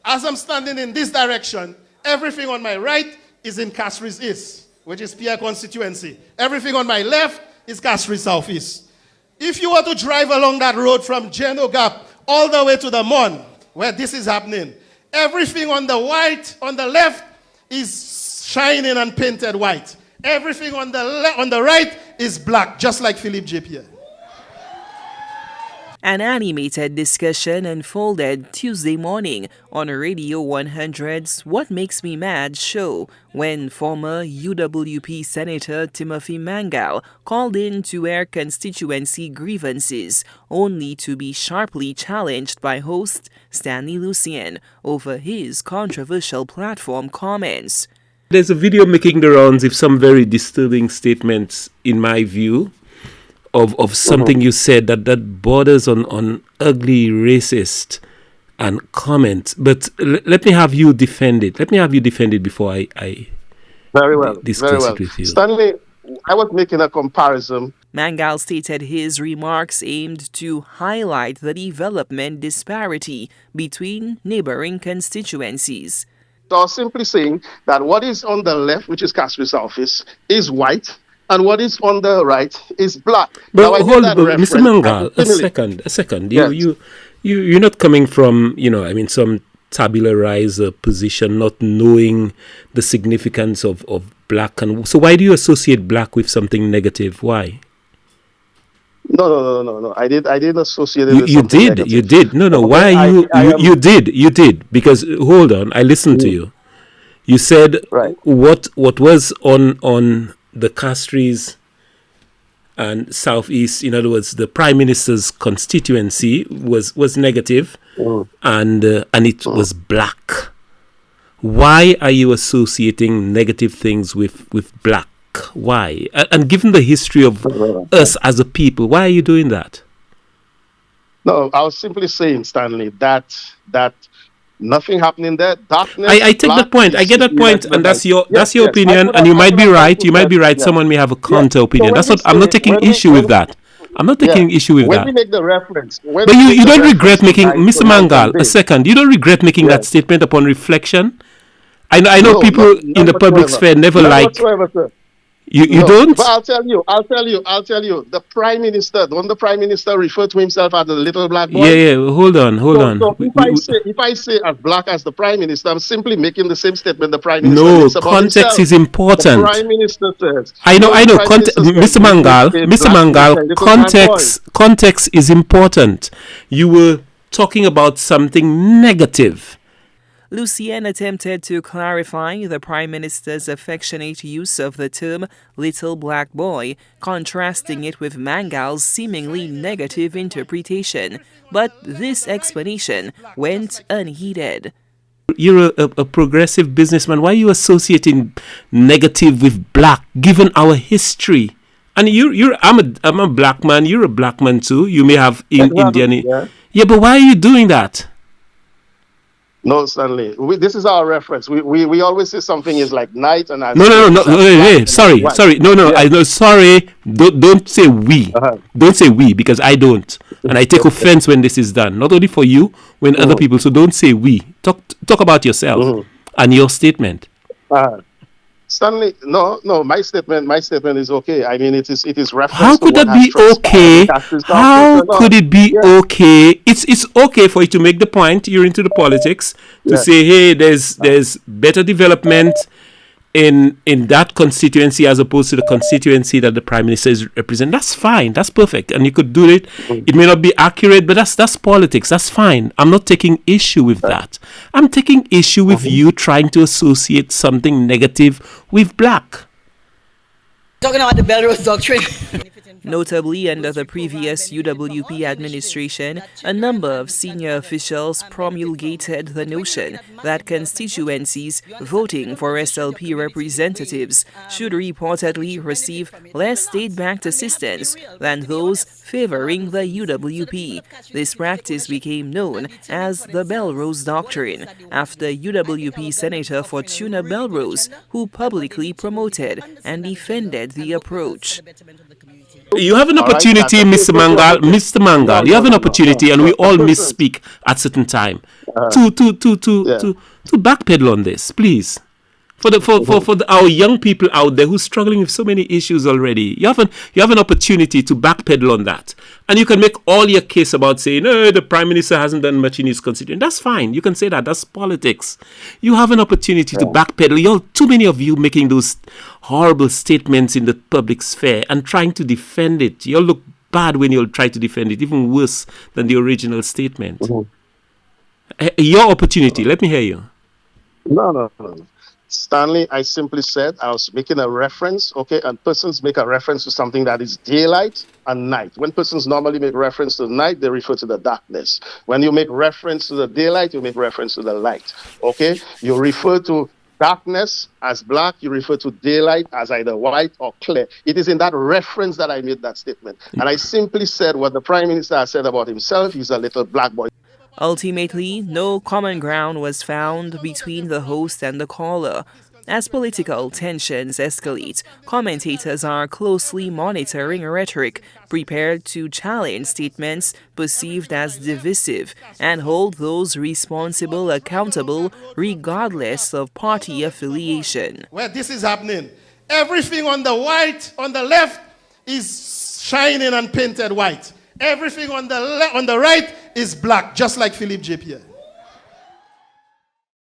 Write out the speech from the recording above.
As I'm standing in this direction, everything on my right is in Castries East, which is Pierre constituency. Everything on my left is Castries Southeast. If you were to drive along that road from Geno Gap all the way to the Mon, where this is happening, everything on the left is shining and painted white. Everything on the right is black, just like Philippe J. Pierre. An animated discussion unfolded Tuesday morning on Radio 100's What Makes Me Mad show when former UWP Senator Timothy Mangal called in to air constituency grievances, only to be sharply challenged by host Stanley Lucien over his controversial platform comments. There's a video making the rounds with some very disturbing statements, in my view, of something you said that borders on ugly, racist and comments. But let me have you defend it. Let me have you defend it before I very well discuss it with you. Stanley, I was making a comparison. Mangal'S stated his remarks aimed to highlight the development disparity between neighboring constituencies. So I was simply saying that what is on the left, which is Castries Southeast, is white, and what is on the right is black. But hold on, Mr. Mangal, a second. Yes. You're not coming from, some tabula rasa position, not knowing the significance of black. And so why do you associate black with something negative? Why? No. I didn't associate it with you something did. negative. You did. No. Okay, Why you did? You did. Because, hold on, I listened to you. You said what was on the Castries and Southeast, in other words, the Prime Minister's constituency was negative, and it was black. Why are you associating negative things with black? Why? And given the history of us as a people, why are you doing that? No, I was simply saying, Stanley, that nothing happening there. Darkness. I take that point. I get that point, and that's your opinion. And you might be right. You might be right. Someone may have a counter opinion. I'm not taking issue with that. I'm not taking issue with that. When we make the reference, but you don't regret making, Mr. Mangal, a second. You don't regret making that statement upon reflection. I know people in the public sphere never like. You don't? But I'll tell you. The Prime Minister, don't the Prime Minister refer to himself as the little black boy? Yeah. Hold on. So if I say as black as the Prime Minister, I'm simply making the same statement the Prime Minister makes about context himself. is important. The Prime Minister says. I know. Mr. Mangal, context is important. You were talking about something negative. Lucien attempted to clarify the Prime Minister's affectionate use of the term little black boy, contrasting it with Mangal'S seemingly negative interpretation. But this explanation went unheeded. You're a progressive businessman. Why are you associating negative with black, given our history? And I'm a black man. You're a black man too. You may have Indian. Yeah, but why are you doing that? No, Stanley. This is our reference. We always say something is like night and no. Hey, sorry. No. Yeah. I know. Sorry. Don't say we. Don't say we, because I don't, and I take offense when this is done. Not only for you, when other people. So don't say we. Talk about yourself and your statement. Stanley, no. My statement is okay. I mean, it is reference. How could that be okay? How could it be okay? It's okay for you to make the point. You're into the politics to say, hey, there's better development in that constituency as opposed to the constituency that the Prime Minister is representing. That's fine. That's perfect. And you could do it. It may not be accurate, but that's politics. That's fine. I'm not taking issue with that. I'm taking issue with you trying to associate something negative with black. Talking about the Belrose doctrine. Notably, under the previous UWP administration, a number of senior officials promulgated the notion that constituencies voting for SLP representatives should reportedly receive less state-backed assistance than those favoring the UWP. This practice became known as the Belrose Doctrine, after UWP Senator Fortuna Belrose, who publicly promoted and defended the approach. You have an All right? opportunity, That's Mr. Mangal. Mr. Mangal, you have an opportunity, and we no. all A person, misspeak at certain time. uh, yeah. To backpedal on this, please. Our young people out there who's struggling with so many issues already, you have an opportunity to backpedal on that, and you can make all your case about saying, the Prime Minister hasn't done much in his constituency. That's fine. You can say that. That's politics. You have an opportunity to backpedal. Too many of you making those horrible statements in the public sphere and trying to defend it. You'll look bad when you'll try to defend it, even worse than the original statement. Your opportunity. Let me hear you. No. Stanley, I simply said I was making a reference, okay, and persons make a reference to something that is daylight and night. When persons normally make reference to night, they refer to the darkness. When you make reference to the daylight, you make reference to the light, okay? You refer to darkness as black, you refer to daylight as either white or clear. It is in that reference that I made that statement. And I simply said what the Prime Minister has said about himself. He's a little black boy. Ultimately, no common ground was found between the host and the caller. As political tensions escalate, commentators are closely monitoring rhetoric, prepared to challenge statements perceived as divisive and hold those responsible accountable regardless of party affiliation. Where this is happening, everything on the left is shining and painted white. Everything on the right is black, just like Philip J. Pierre.